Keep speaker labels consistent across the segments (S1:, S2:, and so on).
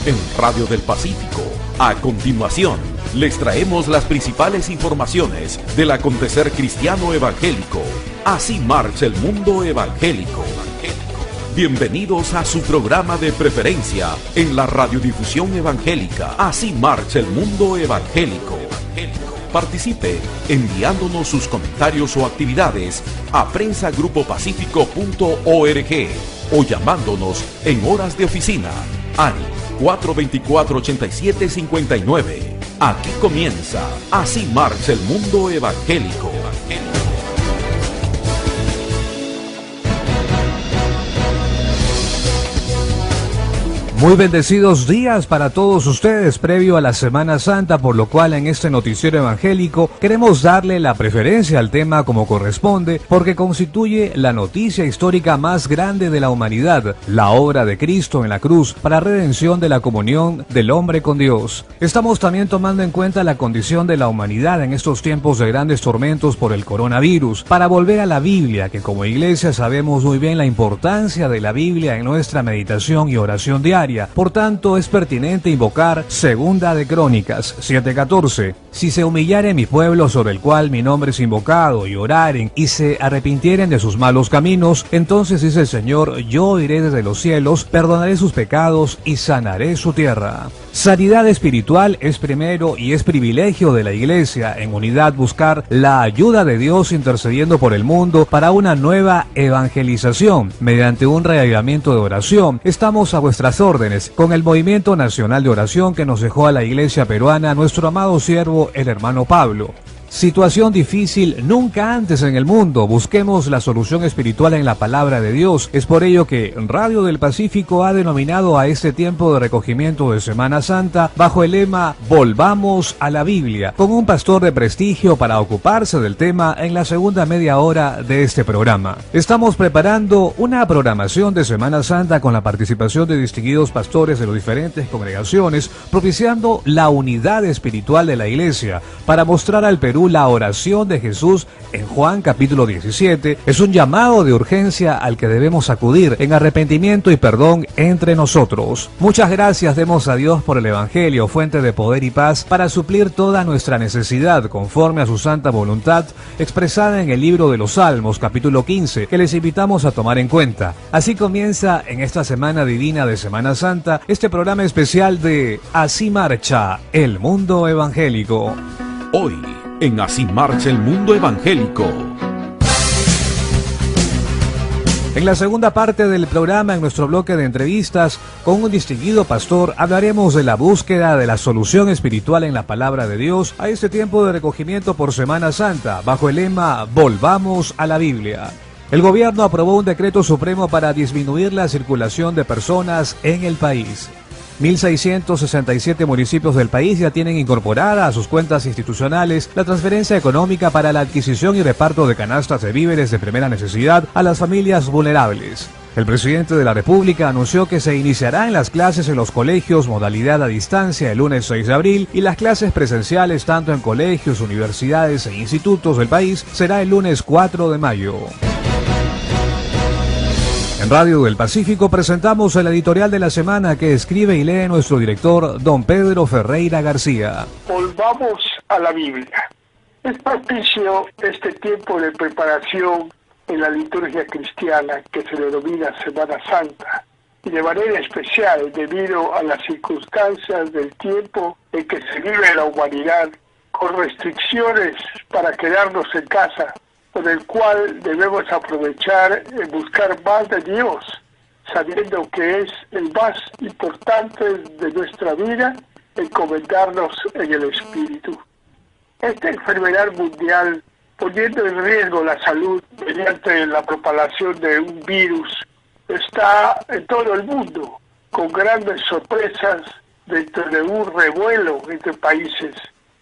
S1: en Radio del Pacífico. A continuación, les traemos las principales informaciones del acontecer cristiano evangélico. Así marcha el mundo evangélico. Bienvenidos a su programa de preferencia en la radiodifusión evangélica. Así marcha el mundo evangélico. Participe enviándonos sus comentarios o actividades a prensagrupopacífico.org o llamándonos en horas de oficina al 424-8759. Aquí comienza Así marcha el mundo evangélico.
S2: Muy bendecidos días para todos ustedes previo a la Semana Santa, por lo cual en este noticiero evangélico queremos darle la preferencia al tema como corresponde, porque constituye la noticia histórica más grande de la humanidad, la obra de Cristo en la cruz para redención de la comunión del hombre con Dios. Estamos también tomando en cuenta la condición de la humanidad en estos tiempos de grandes tormentos por el coronavirus, para volver a la Biblia, que como iglesia sabemos muy bien la importancia de la Biblia en nuestra meditación y oración diaria. Por tanto, es pertinente invocar Segunda de Crónicas 7:14. Si se humillare mi pueblo sobre el cual mi nombre es invocado, y oraren, y se arrepintieren de sus malos caminos, entonces dice el Señor, yo iré desde los cielos, perdonaré sus pecados y sanaré su tierra. Sanidad espiritual es primero y es privilegio de la iglesia, en unidad buscar la ayuda de Dios intercediendo por el mundo para una nueva evangelización. Mediante un reavivamiento de oración, estamos a vuestras órdenes con el Movimiento Nacional de Oración que nos dejó a la iglesia peruana nuestro amado siervo, el hermano Pablo. Situación difícil nunca antes en el mundo. Busquemos la solución espiritual en la palabra de Dios. Es por ello que Radio del Pacífico ha denominado a este tiempo de recogimiento de Semana Santa bajo el lema Volvamos a la Biblia, con un pastor de prestigio para ocuparse del tema en la segunda media hora de este programa. Estamos preparando una programación de Semana Santa con la participación de distinguidos pastores de las diferentes congregaciones, propiciando la unidad espiritual de la iglesia para mostrar al Perú la oración de Jesús en Juan capítulo 17. Es un llamado de urgencia al que debemos acudir en arrepentimiento y perdón entre nosotros. Muchas gracias demos a Dios por el Evangelio, fuente de poder y paz, para suplir toda nuestra necesidad conforme a su santa voluntad, expresada en el libro de los Salmos capítulo 15, que les invitamos a tomar en cuenta. Así comienza en esta semana divina de Semana Santa este programa especial de Así marcha el mundo evangélico.
S1: Hoy en Así marcha el mundo evangélico.
S2: En la segunda parte del programa, en nuestro bloque de entrevistas con un distinguido pastor, hablaremos de la búsqueda de la solución espiritual en la palabra de Dios a este tiempo de recogimiento por Semana Santa, bajo el lema Volvamos a la Biblia. El gobierno aprobó un decreto supremo para disminuir la circulación de personas en el país. 1.667 municipios del país ya tienen incorporada a sus cuentas institucionales la transferencia económica para la adquisición y reparto de canastas de víveres de primera necesidad a las familias vulnerables. El presidente de la República anunció que se iniciarán las clases en los colegios modalidad a distancia el lunes 6 de abril y las clases presenciales tanto en colegios, universidades e institutos del país será el lunes 4 de mayo. En Radio del Pacífico presentamos el editorial de la semana que escribe y lee nuestro director, don Pedro Ferreira García.
S3: Volvamos a la Biblia. Es propicio este tiempo de preparación en la liturgia cristiana que se denomina Semana Santa, y de manera especial debido a las circunstancias del tiempo en que se vive la humanidad, con restricciones para quedarnos en casa, con el cual debemos aprovechar en buscar más de Dios, sabiendo que es el más importante de nuestra vida, encomendarnos en el Espíritu. Esta enfermedad mundial, poniendo en riesgo la salud mediante la propagación de un virus, está en todo el mundo, con grandes sorpresas dentro de un revuelo entre países,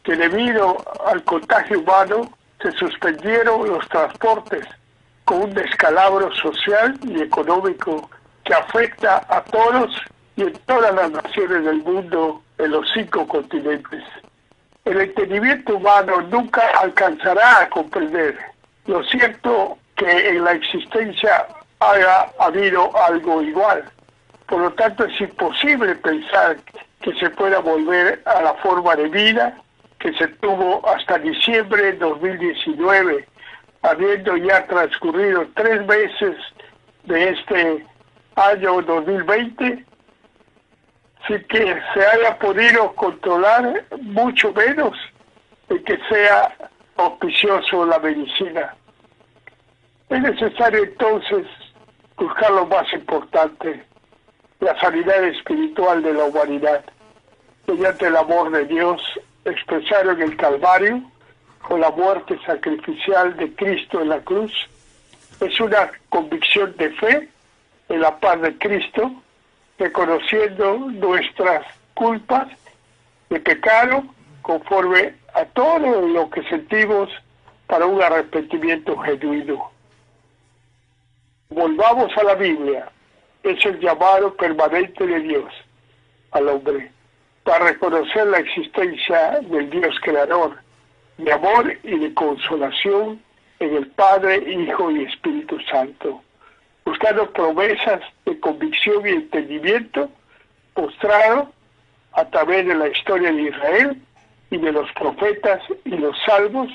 S3: que debido al contagio humano, se suspendieron los transportes con un descalabro social y económico que afecta a todos y en todas las naciones del mundo en los 5 continentes. El entendimiento humano nunca alcanzará a comprender. Lo cierto que en la existencia haya habido algo igual, Por lo tanto, es imposible pensar que se pueda volver a la forma de vida que se tuvo hasta diciembre de 2019, habiendo ya transcurrido 3 meses de este año 2020, sin que se haya podido controlar, mucho menos de que sea auspicioso la medicina. Es necesario entonces buscar lo más importante, la sanidad espiritual de la humanidad, mediante el amor de Dios expresado en el Calvario, con la muerte sacrificial de Cristo en la cruz. Es una convicción de fe en la paz de Cristo, reconociendo nuestras culpas de pecado conforme a todo lo que sentimos para un arrepentimiento genuino. Volvamos a la Biblia, es el llamado permanente de Dios al hombre, para reconocer la existencia del Dios creador, de amor y de consolación en el Padre, Hijo y Espíritu Santo, buscando promesas de convicción y entendimiento mostrado a través de la historia de Israel y de los profetas y los salmos,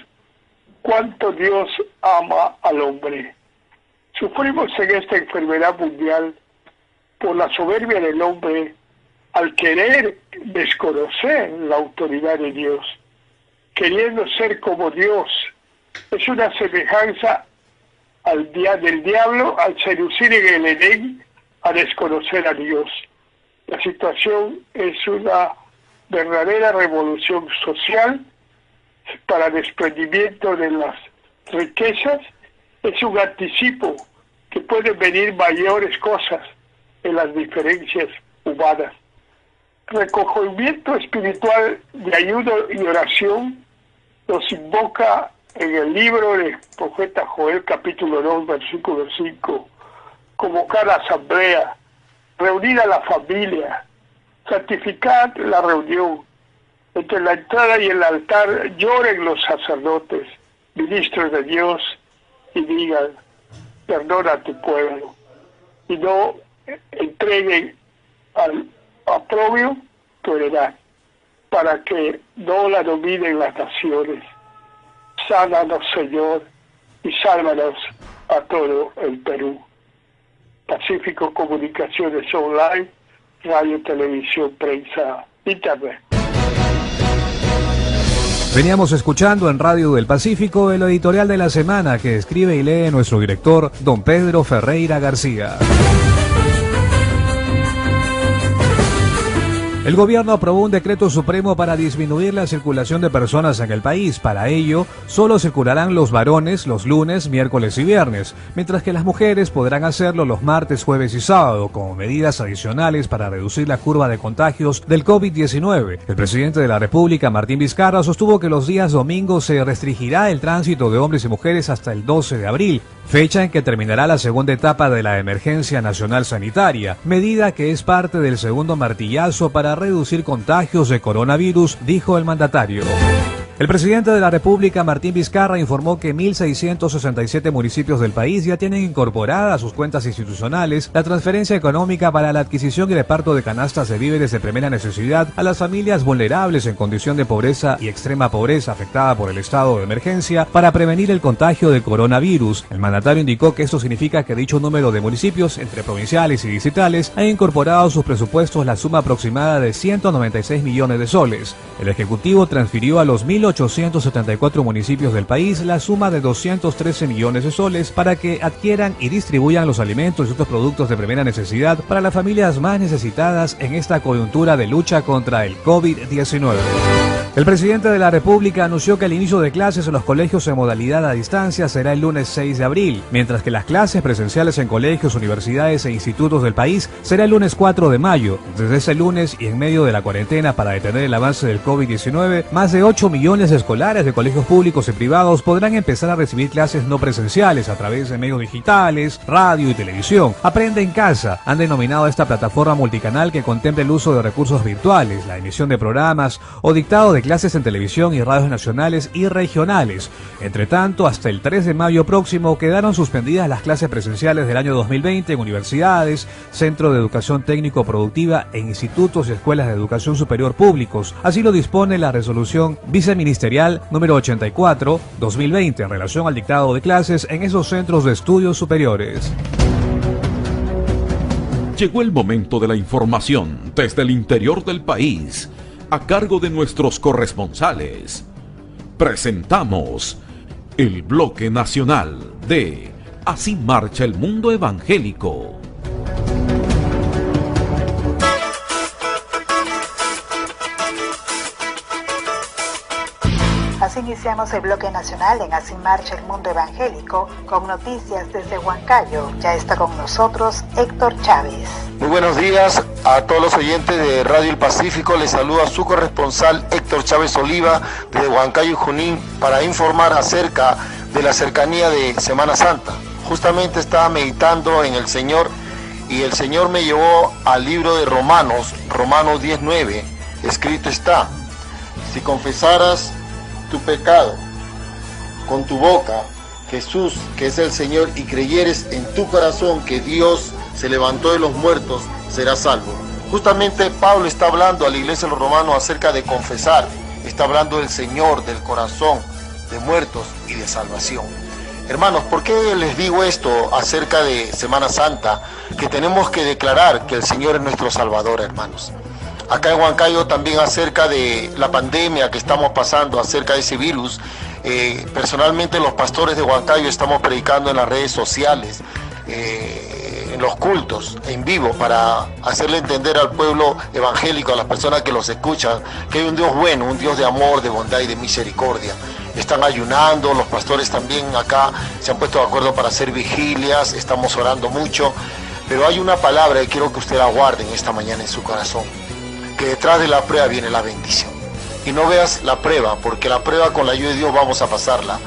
S3: cuánto Dios ama al hombre. Sufrimos en esta enfermedad mundial por la soberbia del hombre al querer desconocer la autoridad de Dios, queriendo ser como Dios. Es una semejanza del diablo al seducir en el Edén a desconocer a Dios. La situación es una verdadera revolución social para desprendimiento de las riquezas. Es un anticipo que pueden venir mayores cosas en las diferencias humanas. Recogimiento espiritual de ayuda y oración nos invoca en el libro del profeta Joel, capítulo 2, versículo 5, convocar a asamblea, reunir a la familia, santificar la reunión. Entre la entrada y el altar lloren los sacerdotes, ministros de Dios, y digan, perdona a tu pueblo, y no entreguen al oprobio tu heredad, para que no la dominen las naciones. Sánanos, Señor, y sálvanos a todo el Perú. Pacífico Comunicaciones Online, Radio, Televisión, Prensa, Internet.
S2: Veníamos escuchando en Radio del Pacífico el editorial de la semana que escribe y lee nuestro director, don Pedro Ferreira García. El gobierno aprobó un decreto supremo para disminuir la circulación de personas en el país. Para ello, solo circularán los varones los lunes, miércoles y viernes, mientras que las mujeres podrán hacerlo los martes, jueves y sábado, como medidas adicionales para reducir la curva de contagios del COVID-19. El presidente de la República, Martín Vizcarra, sostuvo que los días domingos se restringirá el tránsito de hombres y mujeres hasta el 12 de abril, fecha en que terminará la segunda etapa de la emergencia nacional sanitaria, medida que es parte del segundo martillazo para reducir contagios de coronavirus, dijo el mandatario. El presidente de la República, Martín Vizcarra, informó que 1.667 municipios del país ya tienen incorporada a sus cuentas institucionales la transferencia económica para la adquisición y reparto de canastas de víveres de primera necesidad a las familias vulnerables en condición de pobreza y extrema pobreza afectada por el estado de emergencia para prevenir el contagio de coronavirus. El mandatario indicó que esto significa que dicho número de municipios, entre provinciales y distritales, ha incorporado a sus presupuestos la suma aproximada de 196 millones de soles. El Ejecutivo transfirió a los 1.874 municipios del país la suma de 213 millones de soles para que adquieran y distribuyan los alimentos y otros productos de primera necesidad para las familias más necesitadas en esta coyuntura de lucha contra el COVID-19. El presidente de la República anunció que el inicio de clases en los colegios en modalidad a distancia será el lunes 6 de abril, mientras que las clases presenciales en colegios, universidades e institutos del país será el lunes 4 de mayo. Desde ese lunes y en medio de la cuarentena para detener el avance del COVID-19, más de 8 millones de escolares de colegios públicos y privados podrán empezar a recibir clases no presenciales a través de medios digitales, radio y televisión. Aprende en casa han denominado esta plataforma multicanal que contempla el uso de recursos virtuales, la emisión de programas o dictado de de clases en televisión y radios nacionales y regionales. Entre tanto, hasta el 3 de mayo próximo quedaron suspendidas las clases presenciales del año 2020 en universidades, centros de educación técnico-productiva e institutos y escuelas de educación superior públicos. Así lo dispone la resolución viceministerial número 84/2020 en relación al dictado de clases en esos centros de estudios superiores.
S1: Llegó el momento de la información desde el interior del país, a cargo de nuestros corresponsales. Presentamos el bloque nacional de Así marcha el mundo evangélico.
S4: Así iniciamos el bloque nacional en Así marcha el mundo evangélico con noticias desde Huancayo. Ya está con nosotros Héctor Chávez.
S5: Muy buenos días a todos los oyentes de Radio El Pacífico. Les saluda su corresponsal Héctor Chávez Oliva desde Huancayo y Junín para informar acerca de la cercanía de Semana Santa. Justamente estaba meditando en el Señor y el Señor me llevó al libro de Romanos 10:9. Escrito está: si confesaras tu pecado con tu boca, Jesús, que es el Señor, y creyeres en tu corazón que Dios se levantó de los muertos, serás salvo. Justamente Pablo está hablando a la iglesia de los romanos acerca de confesar, está hablando del Señor, del corazón, de muertos y de salvación. Hermanos, ¿por qué les digo esto acerca de Semana Santa? Que tenemos que declarar que el Señor es nuestro Salvador, hermanos. Acá en Huancayo también acerca de la pandemia que estamos pasando, acerca de ese virus. Personalmente los pastores de Huancayo estamos predicando en las redes sociales, en los cultos, en vivo, para hacerle entender al pueblo evangélico, a las personas que los escuchan, que hay un Dios bueno, un Dios de amor, de bondad y de misericordia. Están ayunando, los pastores también acá se han puesto de acuerdo para hacer vigilias, estamos orando mucho, pero hay una palabra que quiero que usted la guarde en esta mañana en su corazón, que detrás de la prueba viene la bendición. Y no veas la prueba, porque la prueba con la ayuda de Dios vamos a pasarla.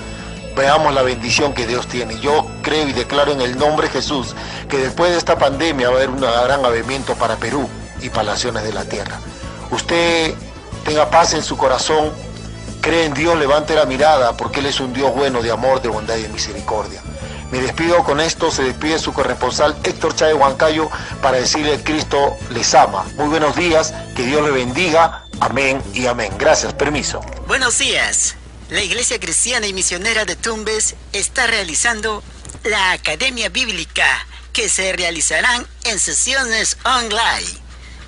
S5: Veamos la bendición que Dios tiene. Yo creo y declaro en el nombre de Jesús que después de esta pandemia va a haber un gran avivamiento para Perú y para las naciones de la tierra. Usted tenga paz en su corazón, cree en Dios, levante la mirada, porque Él es un Dios bueno, de amor, de bondad y de misericordia. Me despido con esto, se despide su corresponsal Héctor Chávez Huancayo para decirle que Cristo les ama. Muy buenos días, que Dios le bendiga, amén y amén. Gracias, permiso.
S6: Buenos días. La Iglesia Cristiana y Misionera de Tumbes está realizando la Academia Bíblica, que se realizarán en sesiones online,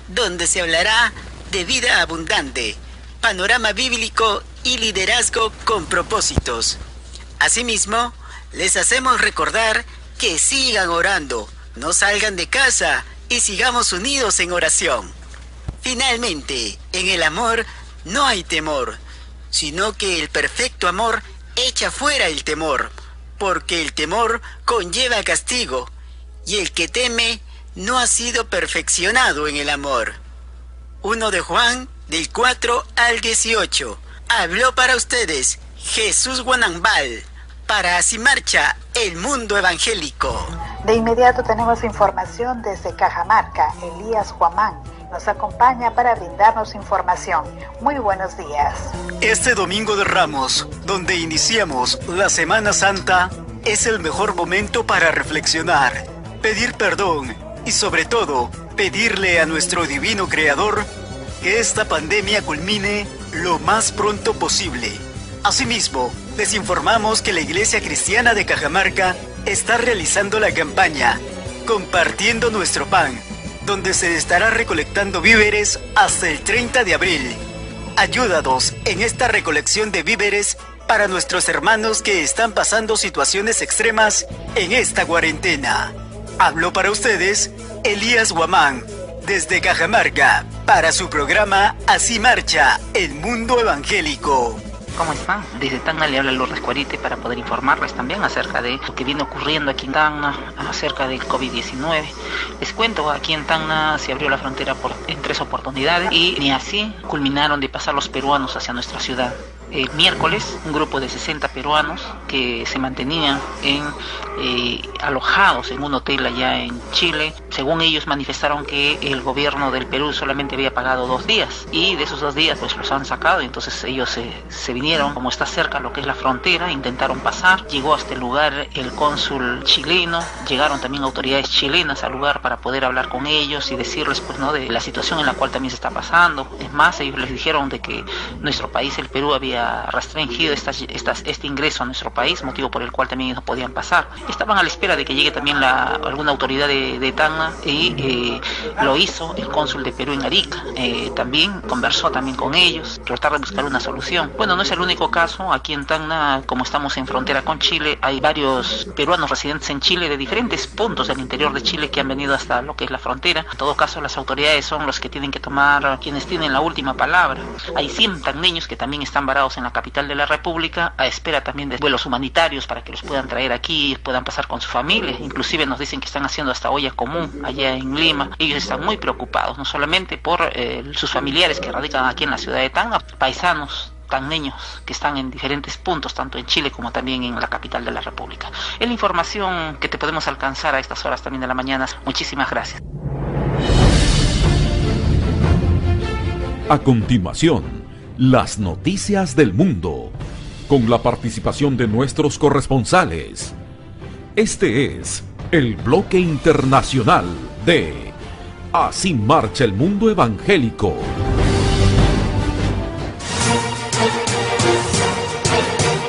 S6: donde se hablará de vida abundante, panorama bíblico y liderazgo con propósitos. Asimismo, les hacemos recordar que sigan orando, no salgan de casa y sigamos unidos en oración. Finalmente, en el amor no hay temor, sino que el perfecto amor echa fuera el temor, porque el temor conlleva castigo, y el que teme no ha sido perfeccionado en el amor. 1 de Juan, del 4 al 18. Habló para ustedes Jesús Guanambal, para Así marcha el mundo evangélico.
S4: De inmediato tenemos información desde Cajamarca. Elías Guamán nos acompaña para brindarnos información. Muy buenos días.
S7: Este Domingo de Ramos, donde iniciamos la Semana Santa, es el mejor momento para reflexionar, pedir perdón y sobre todo pedirle a nuestro divino Creador que esta pandemia culmine lo más pronto posible. Asimismo, les informamos que la Iglesia Cristiana de Cajamarca está realizando la campaña Compartiendo Nuestro Pan, donde se estará recolectando víveres hasta el 30 de abril. Ayúdanos en esta recolección de víveres para nuestros hermanos que están pasando situaciones extremas en esta cuarentena. Habló para ustedes Elías Guamán, desde Cajamarca, para su programa Así marcha el mundo evangélico.
S8: ¿Cómo están? Desde Tacna le habla Lourdes Cuarite para poder informarles también acerca de lo que viene ocurriendo aquí en Tacna, acerca del COVID-19. Les cuento, aquí en Tacna se abrió la frontera en 3 oportunidades y ni así culminaron de pasar los peruanos hacia nuestra ciudad. el miércoles un grupo de 60 peruanos que se mantenían alojados en un hotel allá en Chile. Según ellos manifestaron que el gobierno del Perú solamente había pagado 2 días y de esos 2 días pues los han sacado. Entonces ellos se vinieron, como está cerca lo que es la frontera, intentaron pasar. Llegó hasta el lugar el cónsul chileno, llegaron también autoridades chilenas al lugar para poder hablar con ellos y decirles pues no de la situación en la cual también se está pasando. Es más, ellos les dijeron de que nuestro país, el Perú, había restringido este ingreso a nuestro país, motivo por el cual también ellos no podían pasar. Estaban a la espera de que llegue también alguna autoridad de Tacna y lo hizo el cónsul de Perú en Arica. También conversó también con ellos, tratar de buscar una solución. Bueno, no es el único caso. Aquí en Tacna, como estamos en frontera con Chile, hay varios peruanos residentes en Chile de diferentes puntos del interior de Chile que han venido hasta lo que es la frontera. En todo caso, las autoridades son los que tienen que tomar, quienes tienen la última palabra. Hay 100 tacneños que también están varados en la capital de la República a espera también de vuelos humanitarios para que los puedan traer aquí, puedan pasar con su familia. Inclusive nos dicen que están haciendo hasta olla común allá en Lima. Ellos están muy preocupados, no solamente por sus familiares que radican aquí en la ciudad de Tacna, paisanos tacneños que están en diferentes puntos, tanto en Chile como también en la capital de la República. Es la información que te podemos alcanzar a estas horas también de la mañana. Muchísimas gracias.
S1: A continuación, las noticias del mundo, con la participación de nuestros corresponsales. Este es el bloque internacional de Así marcha el mundo evangélico.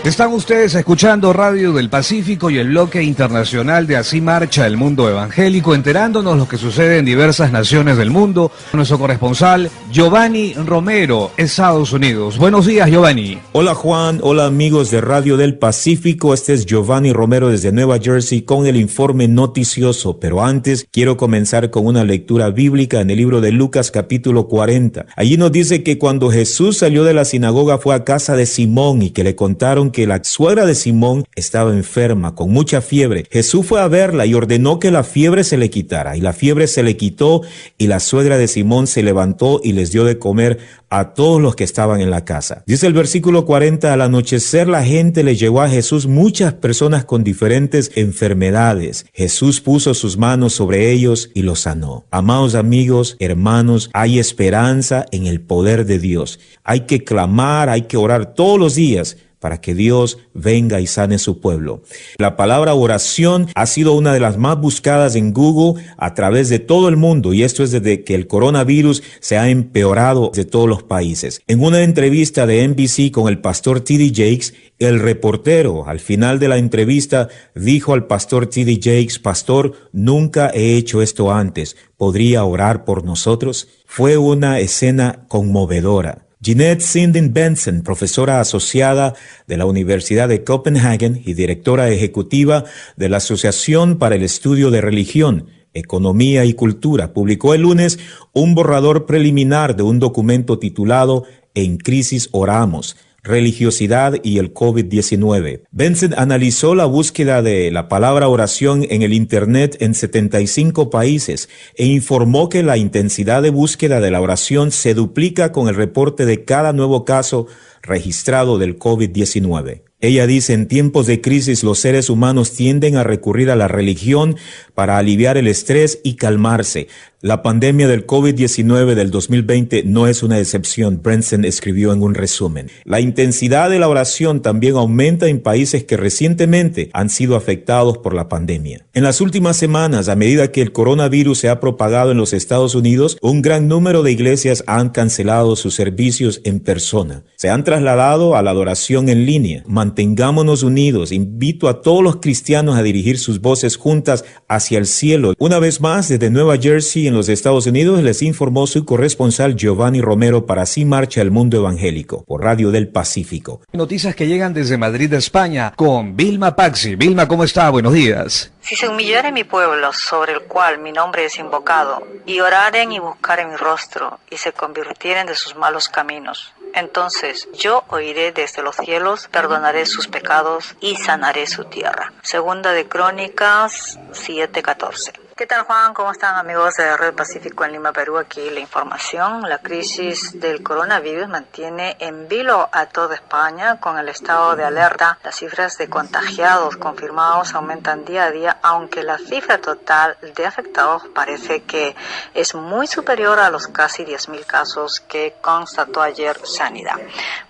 S2: Están ustedes escuchando Radio del Pacífico y el bloque internacional de Así marcha el mundo evangélico, enterándonos lo que sucede en diversas naciones del mundo. Nuestro corresponsal Giovanni Romero, Estados Unidos. Buenos días, Giovanni.
S9: Hola Juan, hola amigos de Radio del Pacífico. Este es Giovanni Romero desde Nueva Jersey con el informe noticioso. Pero antes quiero comenzar con una lectura bíblica en el libro de Lucas capítulo 40. Allí nos dice que cuando Jesús salió de la sinagoga fue a casa de Simón y que le contaron que la suegra de Simón estaba enferma con mucha fiebre. Jesús fue a verla y ordenó que la fiebre se le quitara, y la fiebre se le quitó, y la suegra de Simón se levantó y les dio de comer a todos los que estaban en la casa. Dice el versículo 40, al anochecer la gente le llevó a Jesús muchas personas con diferentes enfermedades. Jesús puso sus manos sobre ellos y los sanó. Amados amigos, hermanos, hay esperanza en el poder de Dios. Hay que clamar, hay que orar todos los días para que Dios venga y sane su pueblo. La palabra oración ha sido una de las más buscadas en Google a través de todo el mundo, y esto es desde que el coronavirus se ha empeorado de todos los países. En una entrevista de NBC con el pastor T.D. Jakes, el reportero al final de la entrevista dijo al pastor T.D. Jakes: pastor, nunca he hecho esto antes. ¿Podría orar por nosotros? Fue una escena conmovedora. Jeanette Sinden Benson, profesora asociada de la Universidad de Copenhagen y directora ejecutiva de la Asociación para el Estudio de Religión, Economía y Cultura, publicó el lunes un borrador preliminar de un documento titulado En crisis oramos, religiosidad y el COVID-19. Benson analizó la búsqueda de la palabra oración en el Internet en 75 países e informó que la intensidad de búsqueda de la oración se duplica con el reporte de cada nuevo caso registrado del COVID-19. Ella dice: en tiempos de crisis los seres humanos tienden a recurrir a la religión para aliviar el estrés y calmarse. La pandemia del COVID-19 del 2020 no es una excepción, Benson escribió en un resumen. La intensidad de la oración también aumenta en países que recientemente han sido afectados por la pandemia. En las últimas semanas, a medida que el coronavirus se ha propagado en los Estados Unidos, un gran número de iglesias han cancelado sus servicios en persona. Se han trasladado a la adoración en línea. Mantengámonos unidos. Invito a todos los cristianos a dirigir sus voces juntas hacia el cielo. Una vez más, desde Nueva Jersey, en los Estados Unidos, les informó su corresponsal Giovanni Romero para Así marcha el mundo evangélico, por Radio del Pacífico.
S2: Noticias que llegan desde Madrid, España, con Vilma Paxi. Vilma, ¿cómo está? Buenos días.
S10: Si se humillare mi pueblo, sobre el cual mi nombre es invocado, y oraren y buscaren mi rostro, y se convirtieren de sus malos caminos, entonces yo oiré desde los cielos, perdonaré sus pecados y sanaré su tierra. Segunda de Crónicas 7:14. ¿Qué tal, Juan? ¿Cómo están, amigos de Red Pacífico en Lima, Perú? Aquí la información. La crisis del coronavirus mantiene en vilo a toda España con el estado de alerta. Las cifras de contagiados confirmados aumentan día a día, aunque la cifra total de afectados parece que es muy superior a los casi 10.000 casos que constató ayer Sanidad.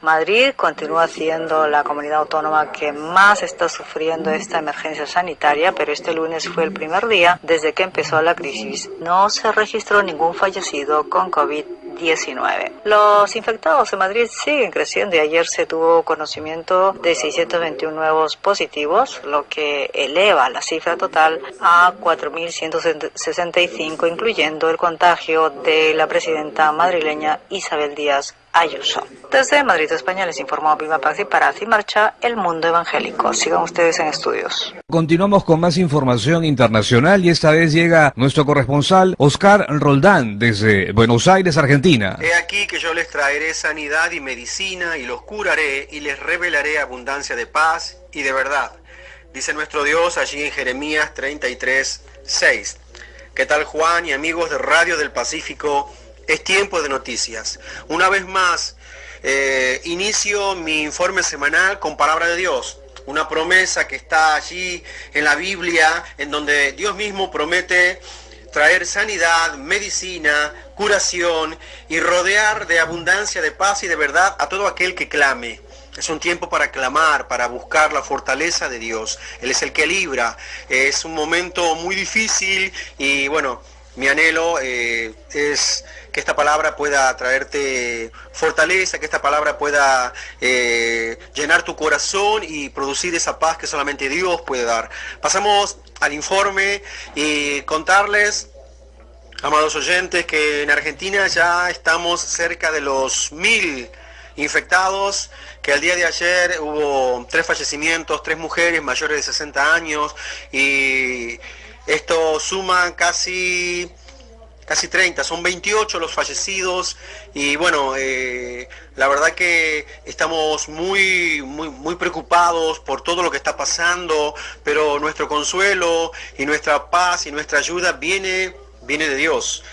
S10: Madrid continúa siendo la comunidad autónoma que más está sufriendo esta emergencia sanitaria, pero este lunes fue el primer día desde que empezó la crisis. No se registró ningún fallecido con COVID-19. Los infectados en Madrid siguen creciendo y ayer se tuvo conocimiento de 621 nuevos positivos, lo que eleva la cifra total a 4.165, incluyendo el contagio de la presidenta madrileña Isabel Díaz Ayuso. Desde Madrid, España, les informó Vilma Paxi para Así Marcha el Mundo Evangélico. Sigan ustedes en estudios.
S2: Continuamos con más información internacional y esta vez llega nuestro corresponsal Oscar Roldán desde Buenos Aires, Argentina.
S11: He aquí que yo les traeré sanidad y medicina y los curaré y les revelaré abundancia de paz y de verdad, dice nuestro Dios allí en Jeremías 33:6. ¿Qué tal, Juan y amigos de Radio del Pacífico? Es tiempo de noticias. Una vez más, inicio mi informe semanal con palabra de Dios. Una promesa que está allí en la Biblia, en donde Dios mismo promete traer sanidad, medicina, curación y rodear de abundancia de paz y de verdad a todo aquel que clame. Es un tiempo para clamar, para buscar la fortaleza de Dios. Él es el que libra. Es un momento muy difícil y bueno, mi anhelo es que esta palabra pueda traerte fortaleza, que esta palabra pueda llenar tu corazón y producir esa paz que solamente Dios puede dar. Pasamos al informe y contarles, amados oyentes, que en Argentina ya estamos cerca de los 1.000 infectados, que el día de ayer hubo 3 fallecimientos, 3 mujeres mayores de 60 años y esto suma casi 30, son 28 los fallecidos y bueno, la verdad que estamos muy preocupados por todo lo que está pasando, pero nuestro consuelo y nuestra paz y nuestra ayuda viene de Dios.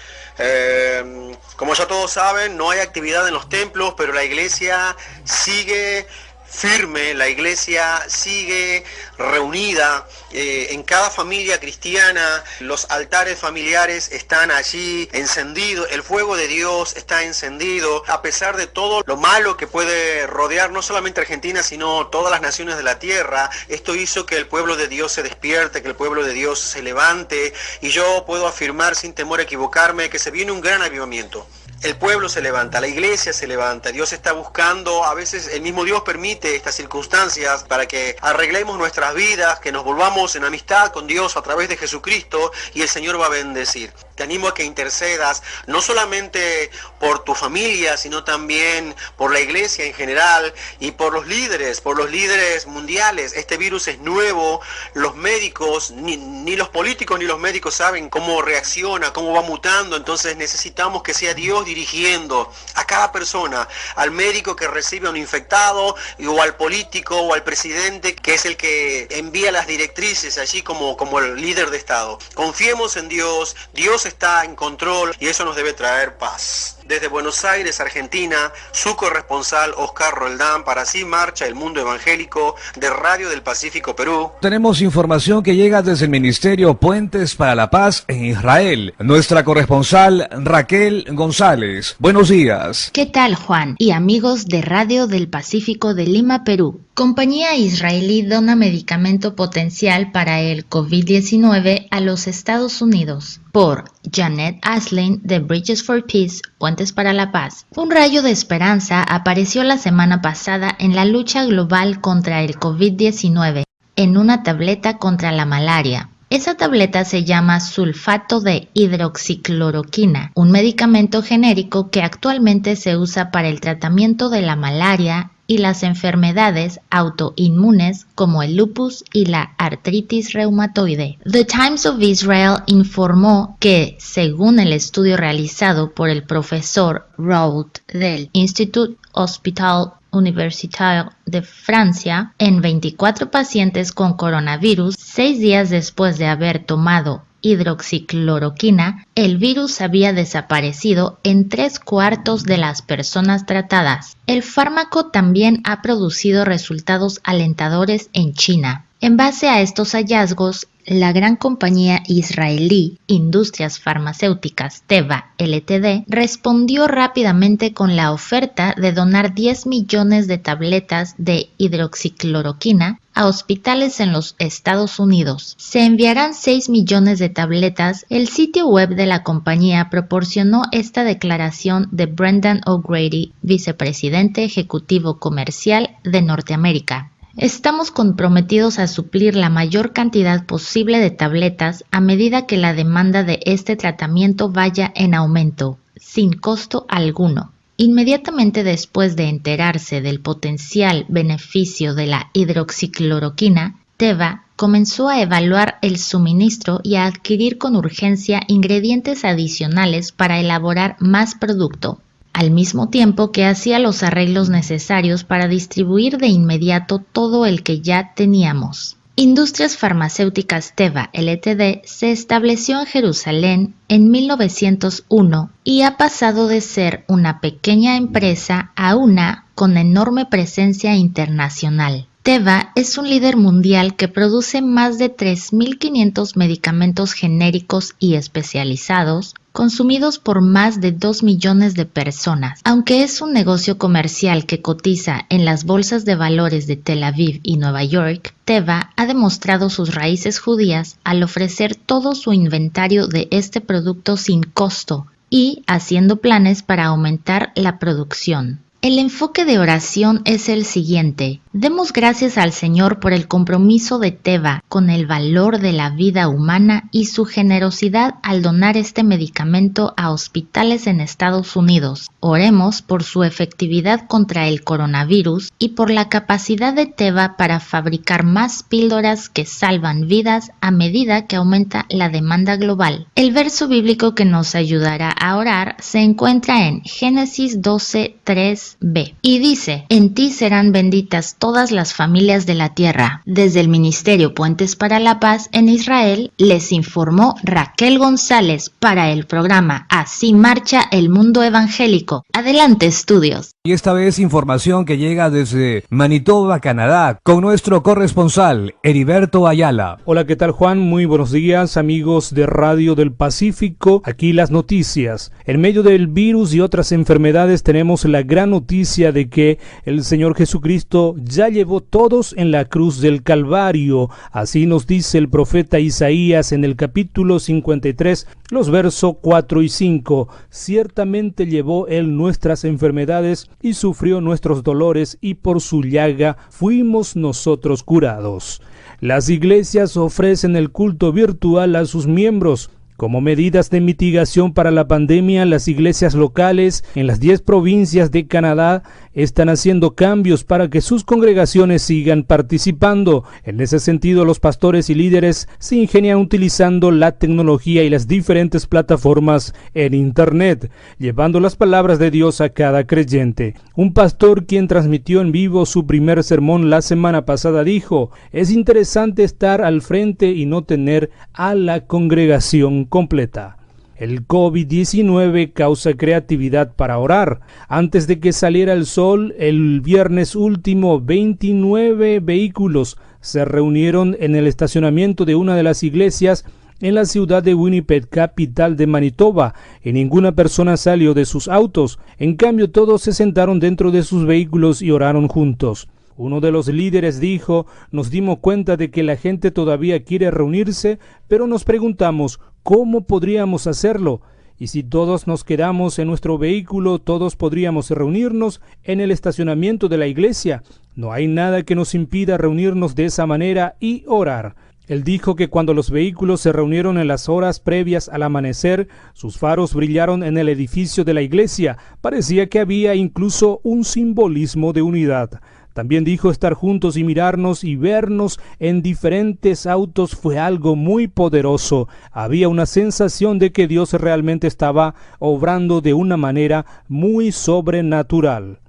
S11: Como ya todos saben, no hay actividad en los templos, pero la iglesia sigue firme, la iglesia sigue reunida en cada familia cristiana. Los altares familiares están allí encendidos, el fuego de Dios está encendido, a pesar de todo lo malo que puede rodear no solamente Argentina, sino todas las naciones de la tierra. Esto hizo que el pueblo de Dios se despierte, que el pueblo de Dios se levante, y yo puedo afirmar sin temor a equivocarme que se viene un gran avivamiento. El pueblo se levanta, la iglesia se levanta, Dios está buscando, a veces el mismo Dios permite estas circunstancias para que arreglemos nuestras vidas, que nos volvamos en amistad con Dios a través de Jesucristo y el Señor va a bendecir. Te animo a que intercedas, no solamente por tu familia, sino también por la iglesia en general y por los líderes mundiales. Este virus es nuevo, los médicos, ni los políticos ni los médicos saben cómo reacciona, cómo va mutando, entonces necesitamos que sea Dios dirigiendo a cada persona, al médico que recibe a un infectado o al político o al presidente que es el que envía las directrices allí como el líder de Estado. Confiemos en Dios, Dios está en control y eso nos debe traer paz. Desde Buenos Aires, Argentina, su corresponsal Oscar Roldán para Así Marcha el Mundo Evangélico de Radio del Pacífico, Perú.
S2: Tenemos información que llega desde el Ministerio Puentes para la Paz en Israel. Nuestra corresponsal Raquel González. Buenos días.
S12: ¿Qué tal, Juan y amigos de Radio del Pacífico de Lima, Perú? Compañía israelí dona medicamento potencial para el COVID-19 a los Estados Unidos. Por Janet Aslin de Bridges for Peace, Puentes para la Paz. Un rayo de esperanza apareció la semana pasada en la lucha global contra el COVID-19 en una tableta contra la malaria. Esa tableta se llama sulfato de hidroxicloroquina, un medicamento genérico que actualmente se usa para el tratamiento de la malaria y las enfermedades autoinmunes como el lupus y la artritis reumatoide. The Times of Israel informó que, según el estudio realizado por el profesor Raoult del Institut Hospital Universitaire de Francia, en 24 pacientes con coronavirus, 6 días después de haber tomado hidroxicloroquina, el virus había desaparecido en 3/4 de las personas tratadas. El fármaco también ha producido resultados alentadores en China. En base a estos hallazgos, la gran compañía israelí Industrias Farmacéuticas Teva Ltd. respondió rápidamente con la oferta de donar 10 millones de tabletas de hidroxicloroquina a hospitales en los Estados Unidos. Se enviarán 6 millones de tabletas. El sitio web de la compañía proporcionó esta declaración de Brendan O'Grady, vicepresidente ejecutivo comercial de Norteamérica. Estamos comprometidos a suplir la mayor cantidad posible de tabletas a medida que la demanda de este tratamiento vaya en aumento, sin costo alguno. Inmediatamente después de enterarse del potencial beneficio de la hidroxicloroquina, Teva comenzó a evaluar el suministro y a adquirir con urgencia ingredientes adicionales para elaborar más producto, al mismo tiempo que hacía los arreglos necesarios para distribuir de inmediato todo el que ya teníamos. Industrias Farmacéuticas Teva Ltd. Se estableció en Jerusalén en 1901 y ha pasado de ser una pequeña empresa a una con enorme presencia internacional. Teva es un líder mundial que produce más de 3.500 medicamentos genéricos y especializados, consumidos por más de 2 millones de personas. Aunque es un negocio comercial que cotiza en las bolsas de valores de Tel Aviv y Nueva York, Teva ha demostrado sus raíces judías al ofrecer todo su inventario de este producto sin costo y haciendo planes para aumentar la producción. El enfoque de oración es el siguiente: demos gracias al Señor por el compromiso de Teva con el valor de la vida humana y su generosidad al donar este medicamento a hospitales en Estados Unidos. Oremos por su efectividad contra el coronavirus y por la capacidad de Teva para fabricar más píldoras que salvan vidas a medida que aumenta la demanda global. El verso bíblico que nos ayudará a orar se encuentra en Génesis 12:3b y dice: en ti serán benditas todas las familias de la tierra. Desde el Ministerio Puentes para la Paz en Israel les informó Raquel González para el programa Así Marcha el Mundo Evangélico. Adelante, estudios.
S2: Y esta vez información que llega desde Manitoba, Canadá, con nuestro corresponsal Heriberto Ayala.
S13: Hola, ¿qué tal, Juan? Muy buenos días, amigos de Radio del Pacífico. Aquí las noticias. En medio del virus y otras enfermedades tenemos la gran noticia de que el Señor Jesucristo ya llevó todos en la cruz del Calvario. Así nos dice el profeta Isaías en el capítulo 53, los versos 4 y 5. Ciertamente llevó Él nuestras enfermedades y sufrió nuestros dolores, y por su llaga fuimos nosotros curados. Las iglesias ofrecen el culto virtual a sus miembros. Como medidas de mitigación para la pandemia, las iglesias locales en las 10 provincias de Canadá están haciendo cambios para que sus congregaciones sigan participando. En ese sentido, los pastores y líderes se ingenian utilizando la tecnología y las diferentes plataformas en Internet, llevando las palabras de Dios a cada creyente. Un pastor, quien transmitió en vivo su primer sermón la semana pasada, dijo: es interesante estar al frente y no tener a la congregación completa. El COVID-19 causa creatividad para orar. Antes de que saliera el sol, el viernes último, 29 vehículos se reunieron en el estacionamiento de una de las iglesias en la ciudad de Winnipeg, capital de Manitoba, y ninguna persona salió de sus autos. En cambio, todos se sentaron dentro de sus vehículos y oraron juntos. Uno de los líderes dijo: nos dimos cuenta de que la gente todavía quiere reunirse, pero nos preguntamos cómo podríamos hacerlo. Y si todos nos quedamos en nuestro vehículo, todos podríamos reunirnos en el estacionamiento de la iglesia. No hay nada que nos impida reunirnos de esa manera y orar. Él dijo que cuando los vehículos se reunieron en las horas previas al amanecer, sus faros brillaron en el edificio de la iglesia. Parecía que había incluso un simbolismo de unidad. También dijo: estar juntos y mirarnos y vernos en diferentes autos fue algo muy poderoso. Había una sensación de que Dios realmente estaba obrando de una manera muy sobrenatural.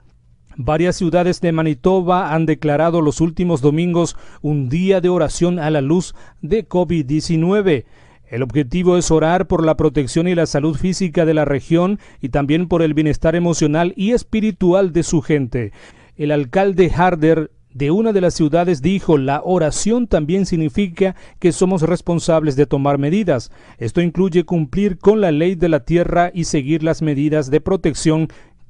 S13: Varias ciudades de Manitoba han declarado los últimos domingos un día de oración a la luz de COVID-19. El objetivo es orar por la protección y la salud física de la región y también por el bienestar emocional y espiritual de su gente. El alcalde Harder de una de las ciudades dijo: la oración también significa que somos responsables de tomar medidas. Esto incluye cumplir con la ley de la tierra y seguir las medidas de protección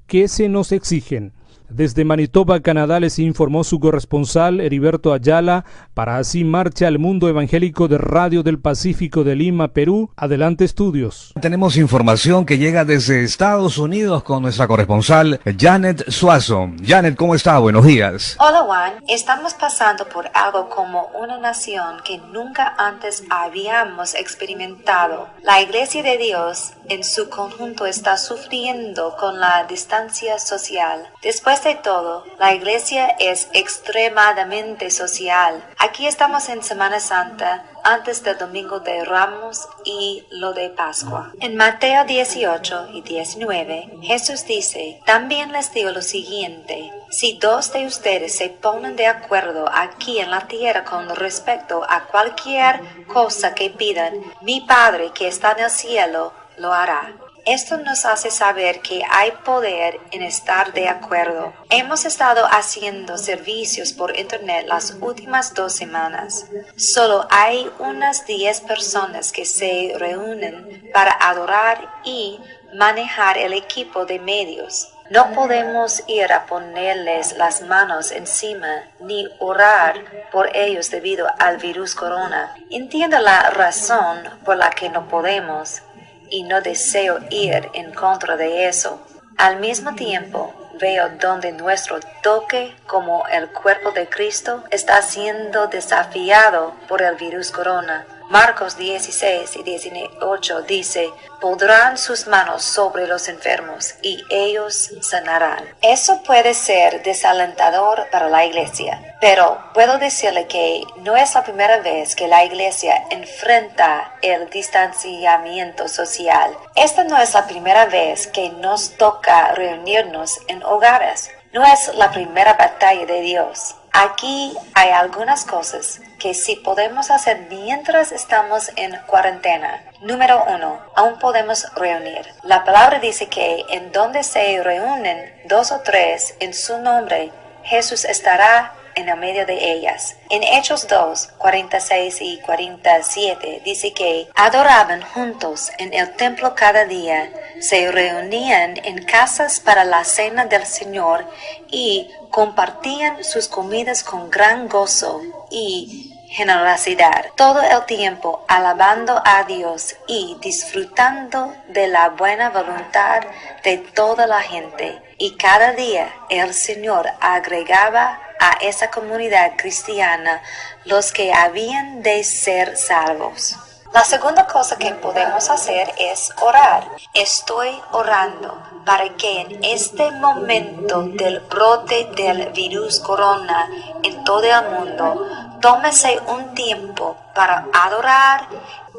S13: que se nos exigen. Desde Manitoba, Canadá, les informó su corresponsal Heriberto Ayala para Así Marcha el Mundo Evangélico de Radio del Pacífico de Lima, Perú. Adelante, estudios.
S2: Tenemos información que llega desde Estados Unidos con nuestra corresponsal Janet Suazo. Janet, ¿cómo está? Buenos días.
S14: Hola Juan, estamos pasando por algo como una nación que nunca antes habíamos experimentado. La Iglesia de Dios en su conjunto está sufriendo con la distancia social. Después de todo, la Iglesia es extremadamente social. Aquí estamos en Semana Santa, antes del Domingo de Ramos y lo de Pascua. En Mateo 18 y 19, Jesús dice: también les digo lo siguiente, si dos de ustedes se ponen de acuerdo aquí en la tierra con respecto a cualquier cosa que pidan, mi Padre que está en el cielo lo hará. Esto nos hace saber que hay poder en estar de acuerdo. Hemos estado haciendo servicios por internet las últimas 2 semanas. Solo hay unas 10 personas que se reúnen para adorar y manejar el equipo de medios. No podemos ir a ponerles las manos encima ni orar por ellos debido al virus corona. Entiendo la razón por la que no podemos y no deseo ir en contra de eso. Al mismo tiempo, veo donde nuestro toque como el cuerpo de Cristo está siendo desafiado por el virus corona. Marcos 16 y 18 dice: pondrán sus manos sobre los enfermos y ellos sanarán. Eso puede ser desalentador para la iglesia, pero puedo decirle que no es la primera vez que la iglesia enfrenta el distanciamiento social. Esta no es la primera vez que nos toca reunirnos en hogares. No es la primera batalla de Dios. Aquí hay algunas cosas que sí podemos hacer mientras estamos en cuarentena. Número 1, aún podemos reunir. La palabra dice que en donde se reúnen 2 o 3 en su nombre, Jesús estará en el medio de ellas. En Hechos 2, 46 y 47 dice que adoraban juntos en el templo cada día, se reunían en casas para la cena del Señor y compartían sus comidas con gran gozo y generosidad, todo el tiempo alabando a Dios y disfrutando de la buena voluntad de toda la gente. Y cada día el Señor agregaba a esa comunidad cristiana los que habían de ser salvos. La segunda cosa que podemos hacer es orar. Estoy orando para que en este momento del brote del virus corona en todo el mundo, tómese un tiempo para adorar.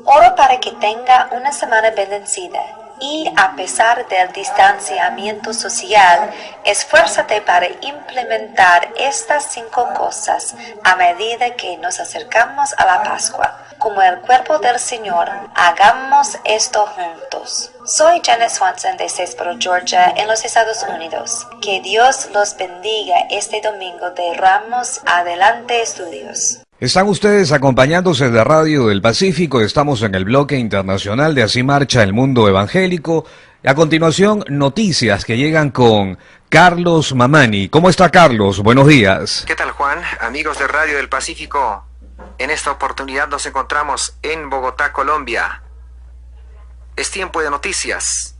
S14: Oro para que tenga una semana bendecida. Y a pesar del distanciamiento social, esfuérzate para implementar estas 5 cosas a medida que nos acercamos a la Pascua. Como el cuerpo del Señor, hagamos esto juntos. Soy Janet Swanson de Statesboro, Georgia, en los Estados Unidos. Que Dios los bendiga este domingo de Ramos. Adelante, estudios.
S2: Están ustedes acompañándose de Radio del Pacífico, estamos en el bloque internacional de Así Marcha el Mundo Evangélico. A continuación, noticias que llegan con Carlos Mamani. ¿Cómo está, Carlos? Buenos días.
S15: ¿Qué tal, Juan? Amigos de Radio del Pacífico, en esta oportunidad nos encontramos en Bogotá, Colombia. Es tiempo de noticias.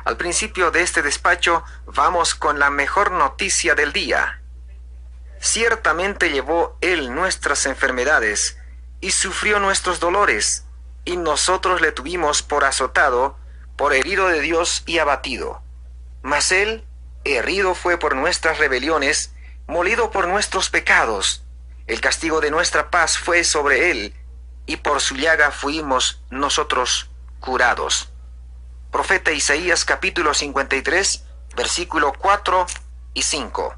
S15: Al principio de este despacho, vamos con la mejor noticia del día. Ciertamente llevó Él nuestras enfermedades y sufrió nuestros dolores, y nosotros le tuvimos por azotado, por herido de Dios y abatido. Mas Él, herido fue por nuestras rebeliones, molido por nuestros pecados. El castigo de nuestra paz fue sobre Él, y por su llaga fuimos nosotros curados. Profeta Isaías capítulo 53, versículo 4 y 5.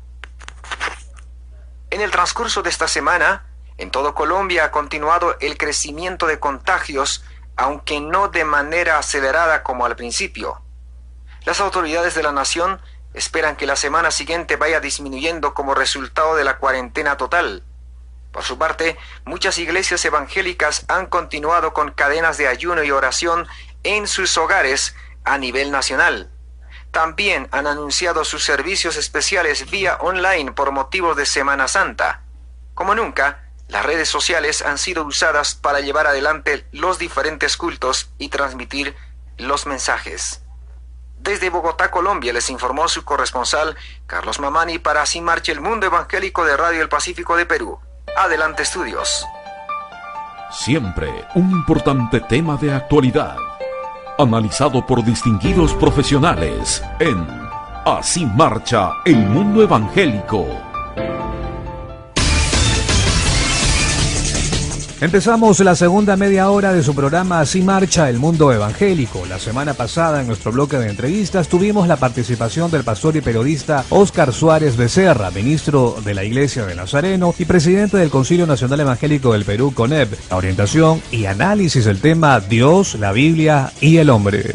S15: En el transcurso de esta semana, en todo Colombia ha continuado el crecimiento de contagios aunque no de manera acelerada como al principio. Las autoridades de la nación esperan que la semana siguiente vaya disminuyendo como resultado de la cuarentena total. Por su parte, muchas iglesias evangélicas han continuado con cadenas de ayuno y oración en sus hogares a nivel nacional. También han anunciado sus servicios especiales vía online por motivos de Semana Santa. Como nunca, las redes sociales han sido usadas para llevar adelante los diferentes cultos y transmitir los mensajes. Desde Bogotá, Colombia, les informó su corresponsal Carlos Mamani para Así Marcha el Mundo Evangélico de Radio El Pacífico de Perú. Adelante, estudios.
S1: Siempre un importante tema de actualidad, analizado por distinguidos profesionales en Así Marcha el Mundo Evangélico.
S2: Empezamos la segunda media hora de su programa Así Marcha el Mundo Evangélico. La semana pasada, en nuestro bloque de entrevistas, tuvimos la participación del pastor y periodista Óscar Suárez Becerra, ministro de la Iglesia de Nazareno y presidente del Concilio Nacional Evangélico del Perú, CONEP. La orientación y análisis del tema Dios, la Biblia y el hombre.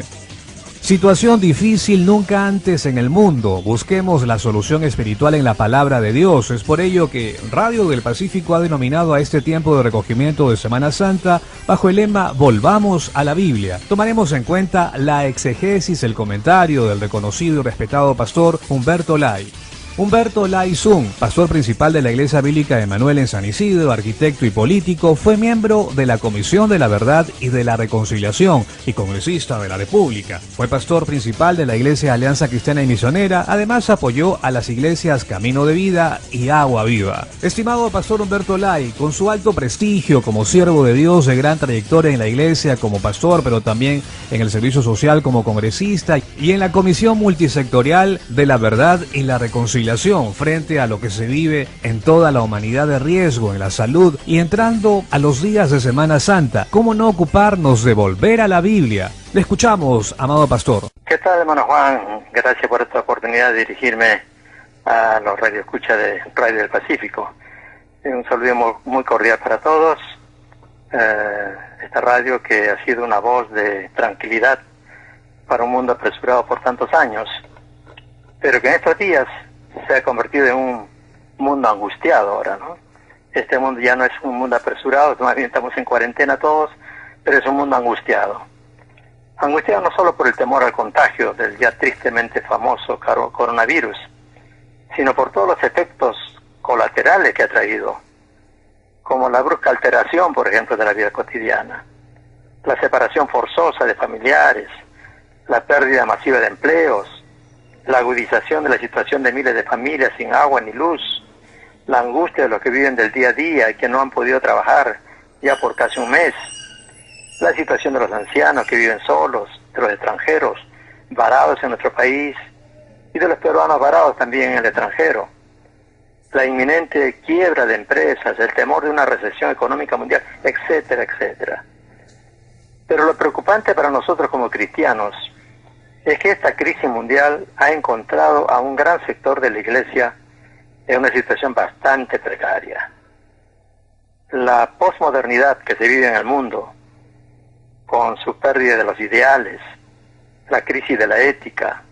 S2: Situación difícil nunca antes en el mundo. Busquemos la solución espiritual en la palabra de Dios. Es por ello que Radio del Pacífico ha denominado a este tiempo de recogimiento de Semana Santa bajo el lema Volvamos a la Biblia. Tomaremos en cuenta la exegesis, el comentario del reconocido y respetado pastor Humberto Lai. Humberto Lai Sun, pastor principal de la Iglesia Bíblica Emanuel en San Isidro, arquitecto y político, fue miembro de la Comisión de la Verdad y de la Reconciliación y congresista de la República. Fue pastor principal de la Iglesia Alianza Cristiana y Misionera, además apoyó a las iglesias Camino de Vida y Agua Viva. Estimado pastor Humberto Lai, con su alto prestigio como siervo de Dios de gran trayectoria en la iglesia como pastor, pero también en el servicio social como congresista y en la Comisión Multisectorial de la Verdad y la Reconciliación, frente a lo que se vive en toda la humanidad de riesgo en la salud y entrando a los días de Semana Santa, ¿cómo no ocuparnos de volver a la Biblia? Le escuchamos, amado pastor.
S16: ¿Qué tal, hermano Juan? Gracias por esta oportunidad de dirigirme a los radioescuchas de Radio del Pacífico. Un saludo muy cordial para todos. Esta radio que ha sido una voz de tranquilidad para un mundo apresurado por tantos años, pero que en estos días se ha convertido en un mundo angustiado ahora, ¿no? Este mundo ya no es un mundo apresurado, más bien estamos en cuarentena todos, pero es un mundo angustiado. Angustiado no solo por el temor al contagio del ya tristemente famoso coronavirus, sino por todos los efectos colaterales que ha traído, como la brusca alteración, por ejemplo, de la vida cotidiana, la separación forzosa de familiares, la pérdida masiva de empleos, la agudización de la situación de miles de familias sin agua ni luz, la angustia de los que viven del día a día y que no han podido trabajar ya por casi un mes, la situación de los ancianos que viven solos, de los extranjeros varados en nuestro país y de los peruanos varados también en el extranjero, la inminente quiebra de empresas, el temor de una recesión económica mundial, etcétera, etcétera. Pero lo preocupante para nosotros como cristianos es que esta crisis mundial ha encontrado a un gran sector de la Iglesia en una situación bastante precaria. La posmodernidad que se vive en el mundo, con su pérdida de los ideales, la crisis de la ética,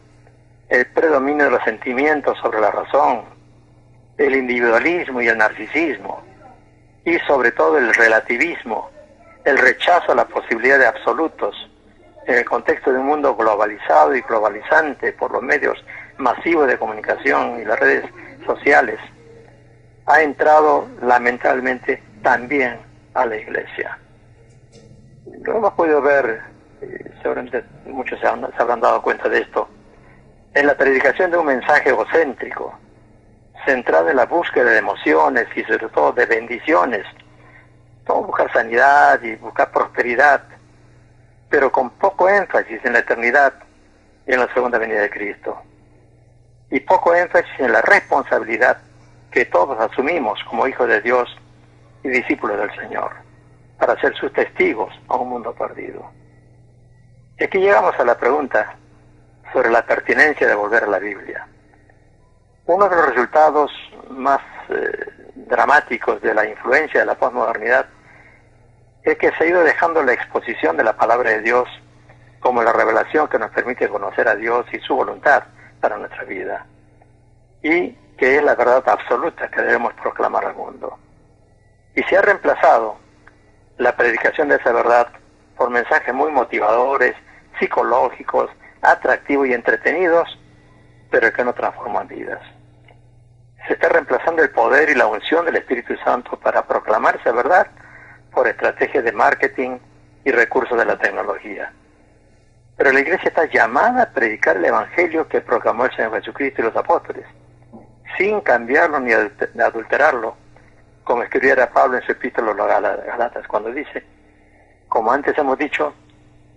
S16: el predominio de los sentimientos sobre la razón, el individualismo y el narcisismo, y sobre todo el relativismo, el rechazo a la posibilidad de absolutos, en el contexto de un mundo globalizado y globalizante por los medios masivos de comunicación y las redes sociales, ha entrado lamentablemente también a la Iglesia. Lo hemos podido ver, seguramente muchos se habrán dado cuenta de esto, en la predicación de un mensaje egocéntrico, centrado en la búsqueda de emociones y sobre todo de bendiciones, como buscar sanidad y buscar prosperidad, pero con poco énfasis en la eternidad y en la segunda venida de Cristo. Y poco énfasis en la responsabilidad que todos asumimos como hijos de Dios y discípulos del Señor, para ser sus testigos a un mundo perdido. Y aquí llegamos a la pregunta sobre la pertinencia de volver a la Biblia. Uno de los resultados más dramáticos de la influencia de la posmodernidad es que se ha ido dejando la exposición de la palabra de Dios como la revelación que nos permite conocer a Dios y su voluntad para nuestra vida, y que es la verdad absoluta que debemos proclamar al mundo. Y se ha reemplazado la predicación de esa verdad por mensajes muy motivadores, psicológicos, atractivos y entretenidos, pero que no transforman vidas. Se está reemplazando el poder y la unción del Espíritu Santo para proclamar esa verdad por estrategias de marketing y recursos de la tecnología. Pero la Iglesia está llamada a predicar el Evangelio que proclamó el Señor Jesucristo y los apóstoles, sin cambiarlo ni adulterarlo, como escribiera Pablo en su epístola a los Galatas, cuando dice, como antes hemos dicho,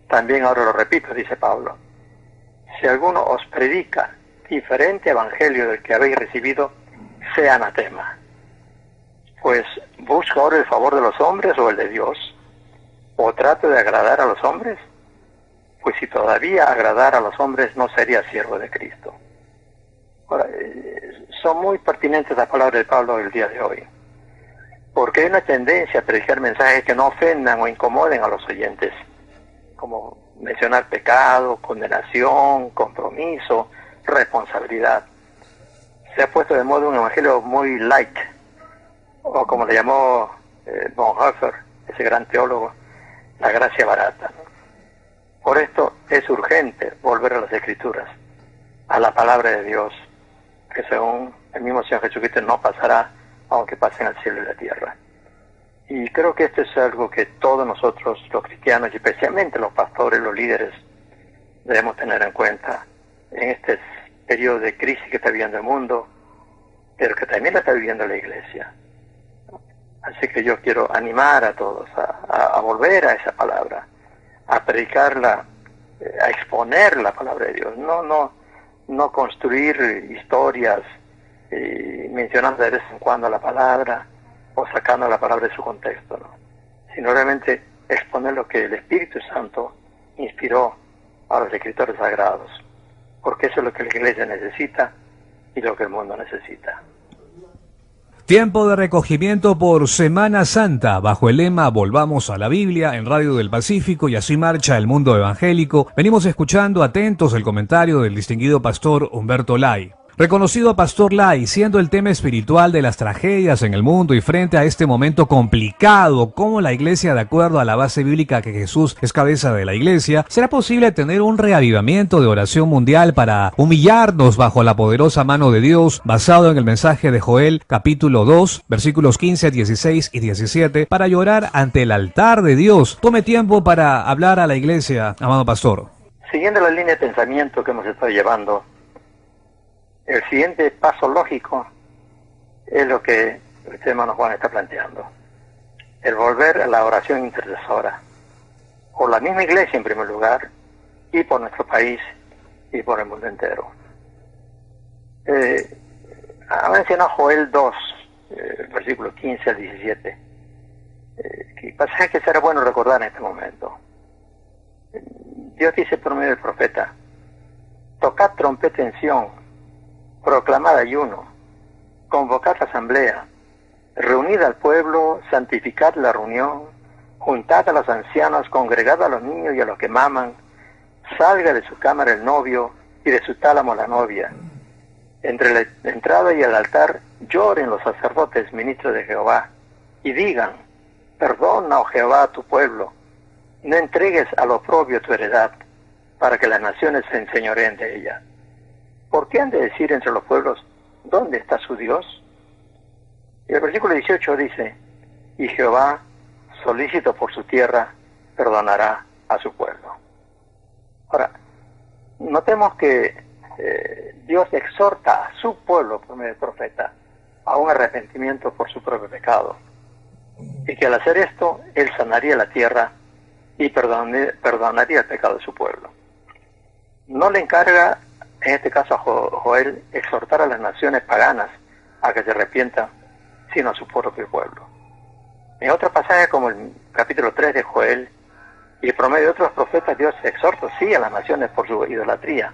S16: también ahora lo repito, dice Pablo, si alguno os predica diferente evangelio del que habéis recibido, sea anatema. Pues busca ahora el favor de los hombres o el de Dios, o trato de agradar a los hombres, pues si todavía agradar a los hombres no sería siervo de Cristo. Ahora, son muy pertinentes las palabras de Pablo el día de hoy, porque hay una tendencia a predicar mensajes que no ofendan o incomoden a los oyentes, como mencionar pecado, condenación, compromiso, responsabilidad. Se ha puesto de moda un evangelio muy light, o como le llamó Bonhoeffer, ese gran teólogo, la gracia barata. Por esto es urgente volver a las Escrituras, a la palabra de Dios, que según el mismo Señor Jesucristo no pasará, aunque pasen el cielo y la tierra. Y creo que esto es algo que todos nosotros, los cristianos, y especialmente los pastores, los líderes, debemos tener en cuenta en este periodo de crisis que está viviendo el mundo, pero que también la está viviendo la Iglesia. Así que yo quiero animar a todos a volver a esa palabra, a predicarla, a exponer la palabra de Dios, no construir historias mencionando de vez en cuando la palabra o sacando la palabra de su contexto, ¿no? Sino realmente exponer lo que el Espíritu Santo inspiró a los escritores sagrados, porque eso es lo que la Iglesia necesita y lo que el mundo necesita.
S2: Tiempo de recogimiento por Semana Santa, bajo el lema Volvamos a la Biblia, en Radio del Pacífico, y así marcha el mundo evangélico. Venimos escuchando atentos el comentario del distinguido pastor Humberto Lai. Reconocido pastor Lai, siendo el tema espiritual de las tragedias en el mundo y frente a este momento complicado, ¿cómo la Iglesia, de acuerdo a la base bíblica que Jesús es cabeza de la Iglesia, será posible tener un reavivamiento de oración mundial para humillarnos bajo la poderosa mano de Dios, basado en el mensaje de Joel, capítulo 2, versículos 15, 16 y 17, para llorar ante el altar de Dios? Tome tiempo para hablar a la Iglesia, amado pastor.
S16: Siguiendo la línea de pensamiento que hemos estado llevando, el siguiente paso lógico es lo que el hermano Juan está planteando. El volver a la oración intercesora. Por la misma Iglesia en primer lugar, y por nuestro país, y por el mundo entero. Ha mencionado Joel 2, versículos 15 al 17. Que pasaje que será bueno recordar en este momento. Dios dice por medio del profeta, tocad trompeta en Sión, proclamad ayuno, convocad la asamblea, reunid al pueblo, santificad la reunión, juntad a los ancianos, congregad a los niños y a los que maman, salga de su cámara el novio y de su tálamo la novia. Entre la entrada y el altar lloren los sacerdotes, ministros de Jehová, y digan, perdona, oh Jehová, a tu pueblo, no entregues al oprobio tu heredad, para que las naciones se enseñoreen de ella. ¿Por qué han de decir entre los pueblos, ¿dónde está su Dios? Y el versículo 18 dice, y Jehová, solícito por su tierra, perdonará a su pueblo. Ahora, notemos que Dios exhorta a su pueblo por medio del profeta a un arrepentimiento por su propio pecado, y que al hacer esto, Él sanaría la tierra y perdonaría el pecado de su pueblo. No le encarga, en este caso a Joel, exhortar a las naciones paganas a que se arrepientan, sino a su propio pueblo. En otro pasaje como el capítulo 3 de Joel, y por medio de otros profetas, Dios exhorta sí a las naciones por su idolatría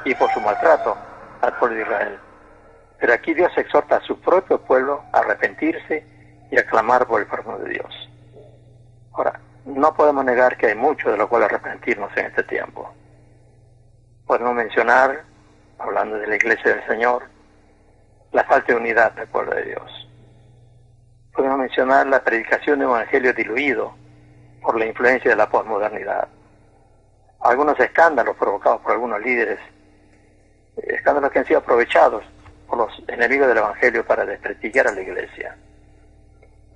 S16: y por su maltrato al pueblo de Israel. Pero aquí Dios exhorta a su propio pueblo a arrepentirse y a clamar por el perdón de Dios. Ahora, no podemos negar que hay mucho de lo cual arrepentirnos en este tiempo. Podemos mencionar, hablando de la Iglesia del Señor, la falta de unidad del pueblo de Dios. Podemos mencionar la predicación de un evangelio diluido por la influencia de la posmodernidad. Algunos escándalos provocados por algunos líderes, escándalos que han sido aprovechados por los enemigos del evangelio para desprestigiar a la Iglesia.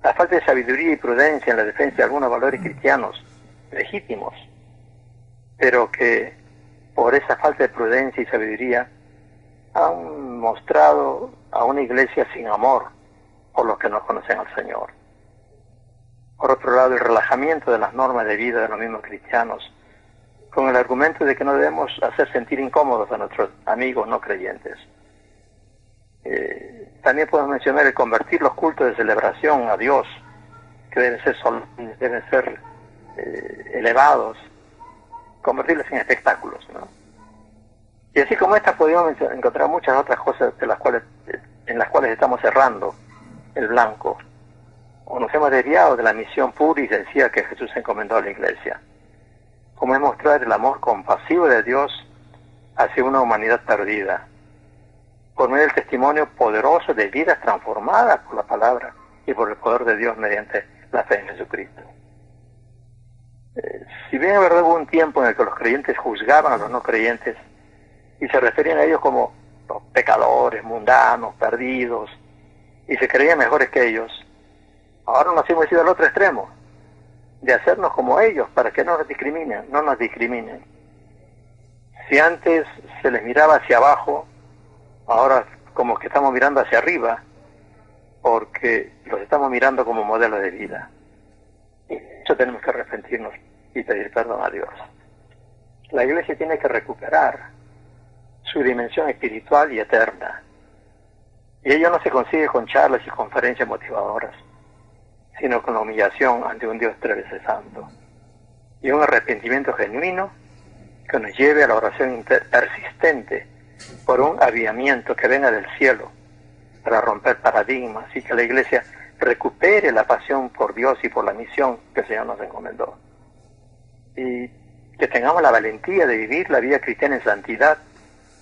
S16: La falta de sabiduría y prudencia en la defensa de algunos valores cristianos legítimos, pero que por esa falta de prudencia y sabiduría han mostrado a una iglesia sin amor por los que no conocen al Señor. Por otro lado, el relajamiento de las normas de vida de los mismos cristianos, con el argumento de que no debemos hacer sentir incómodos a nuestros amigos no creyentes. También podemos mencionar el convertir los cultos de celebración a Dios, que deben ser elevados, convertirlos en espectáculos, ¿no? Y así como estas podemos encontrar muchas otras cosas en las cuales estamos cerrando el blanco, o nos hemos desviado de la misión pura y sencilla que Jesús encomendó a la Iglesia, como es mostrar el amor compasivo de Dios hacia una humanidad perdida, por medio del testimonio poderoso de vidas transformadas por la palabra y por el poder de Dios mediante la fe en Jesucristo. Si bien es verdad hubo un tiempo en el que los creyentes juzgaban a los no creyentes y se referían a ellos como los pecadores, mundanos, perdidos, y se creían mejores que ellos, ahora nos hemos ido al otro extremo, de hacernos como ellos para que no nos discriminen. Si antes se les miraba hacia abajo, ahora como que estamos mirando hacia arriba, porque los estamos mirando como modelo de vida. Y eso tenemos que arrepentirnos y pedir perdón a Dios. La Iglesia tiene que recuperar su dimensión espiritual y eterna. Y ello no se consigue con charlas y conferencias motivadoras, sino con la humillación ante un Dios 3 veces santo y un arrepentimiento genuino que nos lleve a la oración persistente por un avivamiento que venga del cielo para romper paradigmas y que la Iglesia recupere la pasión por Dios y por la misión que el Señor nos encomendó. Y que tengamos la valentía de vivir la vida cristiana en santidad,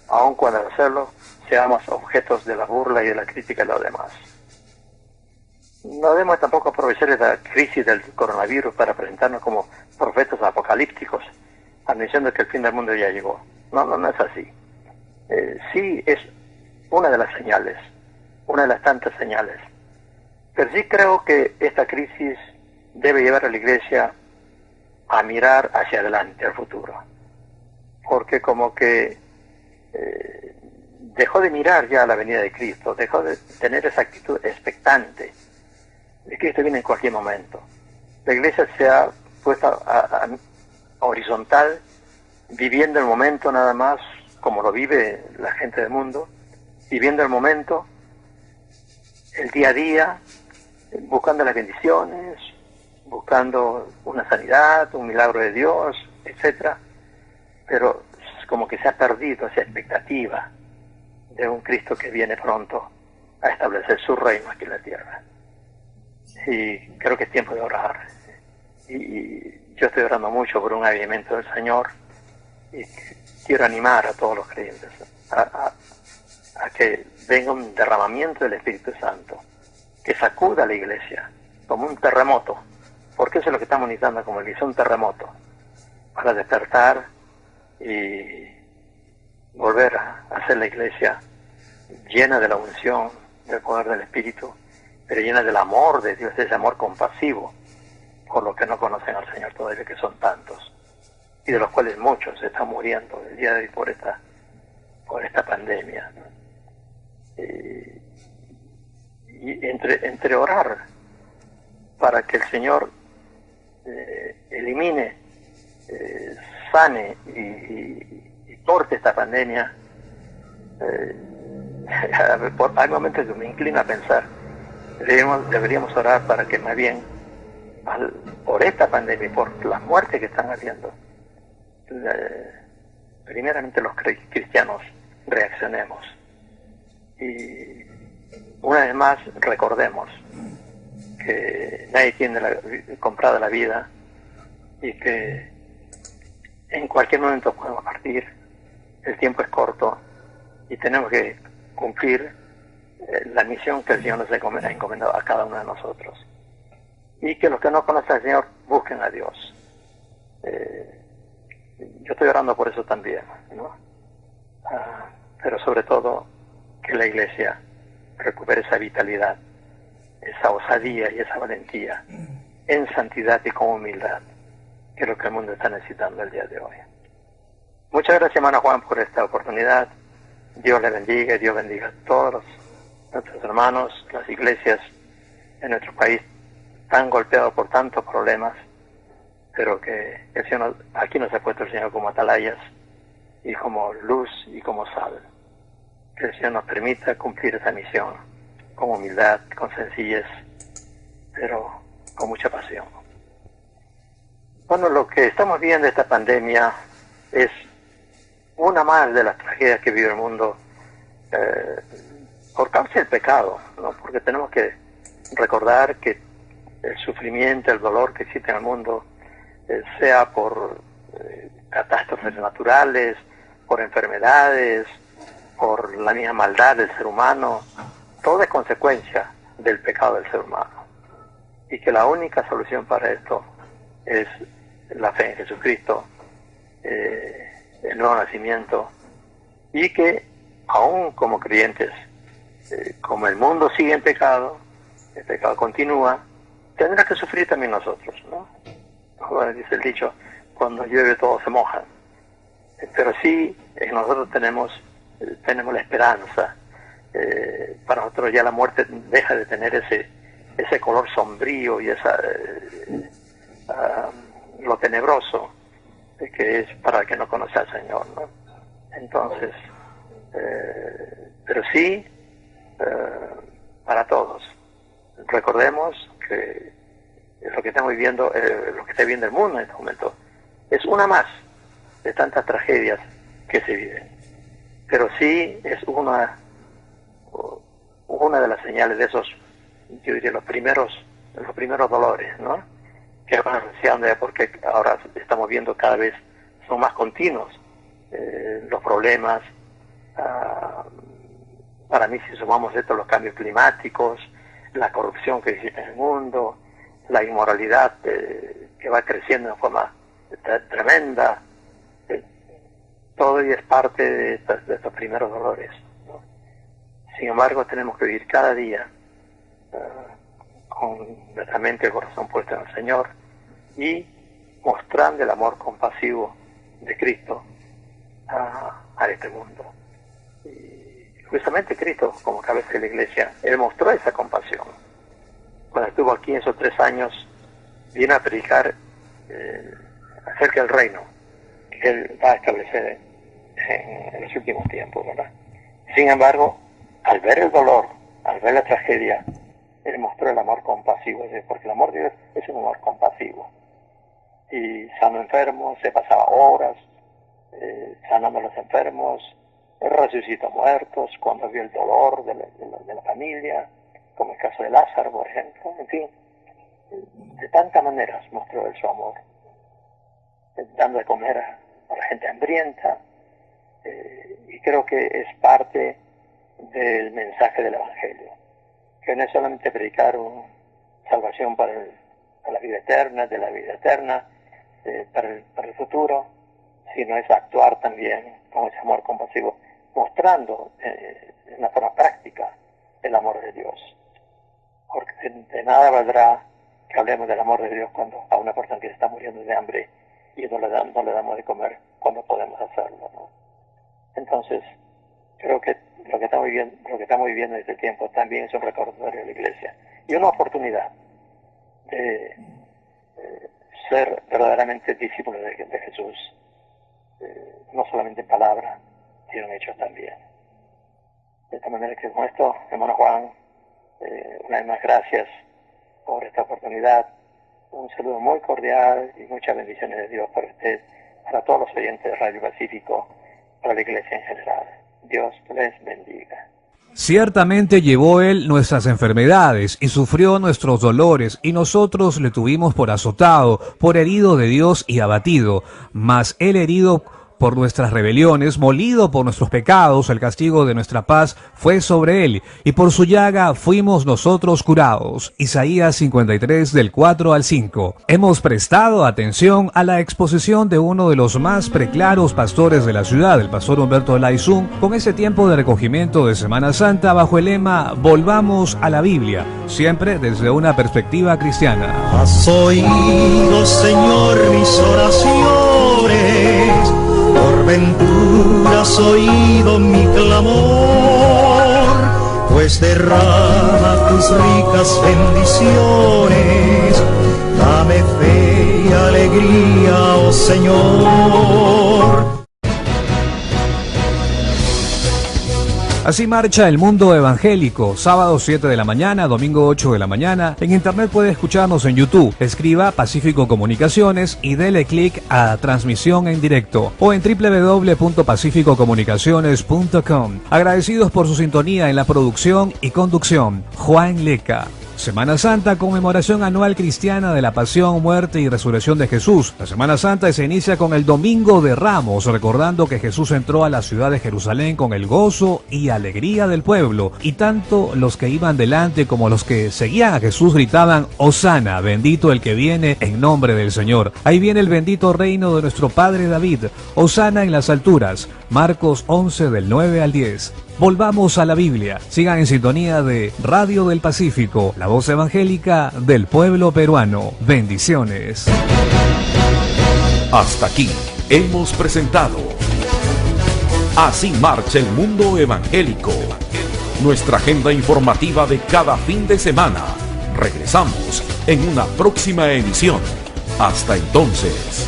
S16: aun cuando al hacerlo seamos objetos de la burla y de la crítica de los demás. No debemos tampoco aprovechar esta crisis del coronavirus para presentarnos como profetas apocalípticos, anunciando que el fin del mundo ya llegó. No es así. Sí es una de las señales, una de las tantas señales. Pero sí creo que esta crisis debe llevar a la Iglesia a mirar hacia adelante, al futuro. Porque como que dejó de mirar ya la venida de Cristo, dejó de tener esa actitud expectante de que Cristo viene en cualquier momento. La Iglesia se ha puesto a horizontal, viviendo el momento nada más como lo vive la gente del mundo, viviendo el momento, el día a día, buscando las bendiciones, buscando una sanidad, un milagro de Dios, etcétera, pero como que se ha perdido esa expectativa de un Cristo que viene pronto a establecer su reino aquí en la tierra. Y creo que es tiempo de orar. Y yo estoy orando mucho por un avivamiento del Señor y quiero animar a todos los creyentes a que venga un derramamiento del Espíritu Santo, que sacuda a la Iglesia como un terremoto, porque eso es lo que estamos necesitando como Iglesia, un terremoto, para despertar y volver a hacer la Iglesia llena de la unción, del poder del Espíritu, pero llena del amor de Dios, ese amor compasivo por los que no conocen al Señor todavía, que son tantos, y de los cuales muchos están muriendo el día de hoy por esta pandemia. Y entre orar para que el Señor elimine, sane y corte esta pandemia, hay momentos que me inclino a pensar, deberíamos orar para que más bien por esta pandemia y por las muertes que están habiendo, primeramente los cristianos reaccionemos y una vez más recordemos que nadie tiene comprada la vida y que en cualquier momento podemos partir. El tiempo es corto y tenemos que cumplir la misión que el Señor nos ha encomendado a cada uno de nosotros. Y que los que no conocen al Señor busquen a Dios. Yo estoy orando por eso también, ¿no? Pero sobre todo que la Iglesia recupere esa vitalidad, esa osadía y esa valentía en santidad y con humildad, que es lo que el mundo está necesitando el día de hoy. Muchas gracias, hermano Juan, por esta oportunidad. Dios le bendiga y Dios bendiga a todos nuestros hermanos, las iglesias en nuestro país tan golpeados por tantos problemas, pero que el Señor, aquí nos ha puesto el Señor como atalayas y como luz y como sal. Que el Señor nos permita cumplir esa misión con humildad, con sencillez, pero con mucha pasión. Bueno, lo que estamos viendo esta pandemia es una más de las tragedias que vive el mundo por causa del pecado, ¿no? Porque tenemos que recordar que el sufrimiento, el dolor que existe en el mundo, sea por catástrofes naturales, por enfermedades, por la misma maldad del ser humano, todo es consecuencia del pecado del ser humano. Y que la única solución para esto es la fe en Jesucristo, el nuevo nacimiento, y que aún como creyentes, como el mundo sigue en pecado, el pecado continúa, tendrá que sufrir también nosotros, ¿no? Como dice el dicho, cuando llueve todos se mojan. Pero sí, nosotros tenemos la esperanza. Para nosotros ya la muerte deja de tener ese color sombrío y lo tenebroso que es para el que no conoce al Señor, ¿no? Entonces, pero sí, para todos. Recordemos que lo que estamos viviendo, lo que está viviendo el mundo en este momento, es una más de tantas tragedias que se viven. Pero sí es una de las señales de esos, yo diría, los primeros dolores, ¿no? Que van anunciando, porque ahora estamos viendo cada vez son más continuos los problemas. Para mí, si sumamos esto, los cambios climáticos, la corrupción que existe en el mundo, la inmoralidad que va creciendo de forma tremenda, todo ello es parte de estos primeros dolores, ¿no? Sin embargo, tenemos que vivir cada día con nuestra mente y el corazón puesto en el Señor y mostrando el amor compasivo de Cristo a este mundo. Y justamente Cristo, como cabeza de la Iglesia, Él mostró esa compasión. Cuando estuvo aquí esos 3 años, vino a predicar acerca del reino que Él va a establecer en los últimos tiempos, ¿verdad? Sin embargo, al ver el dolor, al ver la tragedia, Él mostró el amor compasivo, porque el amor de Dios es un amor compasivo. Y sanó enfermos, se pasaba horas sanando a los enfermos, resucitó muertos cuando vio el dolor de la familia, como el caso de Lázaro, por ejemplo. En fin, de tantas maneras mostró Él su amor, dando de comer a la gente hambrienta, y creo que es parte del mensaje del Evangelio, que no es solamente predicar salvación para la vida eterna, de la vida eterna, para el futuro, sino es actuar también con ese amor compasivo, mostrando en una forma práctica el amor de Dios. Porque de nada valdrá que hablemos del amor de Dios cuando a una persona que se está muriendo de hambre y no le damos de comer cuando podemos hacerlo, ¿no? Entonces, creo que lo que estamos viviendo en este tiempo también es un recordatorio de la Iglesia y una oportunidad de ser verdaderamente discípulos de Jesús, no solamente en palabra, sino en hechos también. De esta manera que con esto, hermano Juan, una vez más gracias por esta oportunidad. Un saludo muy cordial y muchas bendiciones de Dios para usted, para todos los oyentes de Radio Pacífico, para la Iglesia en general. Dios les bendiga.
S2: Ciertamente llevó él nuestras enfermedades y sufrió nuestros dolores, y nosotros le tuvimos por azotado, por herido de Dios y abatido. Mas él herido por nuestras rebeliones, molido por nuestros pecados, el castigo de nuestra paz fue sobre él, y por su llaga fuimos nosotros curados. Isaías 53 del 4 al 5. Hemos prestado atención a la exposición de uno de los más preclaros pastores de la ciudad, el pastor Humberto Laizún, con ese tiempo de recogimiento de Semana Santa bajo el lema Volvamos a la Biblia, siempre desde una perspectiva cristiana.
S17: Has oído, Señor, mis oraciones, por ventura has oído mi clamor, pues derrama tus ricas bendiciones, dame fe y alegría, oh Señor.
S2: Así marcha el mundo evangélico, sábado 7 de la mañana, domingo 8 de la mañana. En internet puede escucharnos en YouTube. Escriba Pacífico Comunicaciones y dele clic a transmisión en directo o en www.pacificocomunicaciones.com. Agradecidos por su sintonía en la producción y conducción, Juan Leca. Semana Santa, conmemoración anual cristiana de la pasión, muerte y resurrección de Jesús. La Semana Santa se inicia con el Domingo de Ramos, recordando que Jesús entró a la ciudad de Jerusalén con el gozo y alegría del pueblo, y tanto los que iban delante como los que seguían a Jesús gritaban: Hosana, bendito el que viene en nombre del Señor. Ahí viene el bendito reino de nuestro Padre David. Hosana en las alturas. Marcos 11 del 9 al 10. Volvamos a la Biblia. Sigan en sintonía de Radio del Pacífico, la voz evangélica del pueblo peruano. Bendiciones.
S1: Hasta aquí hemos presentado Así marcha el mundo evangélico. Nuestra agenda informativa de cada fin de semana. Regresamos en una próxima emisión. Hasta entonces.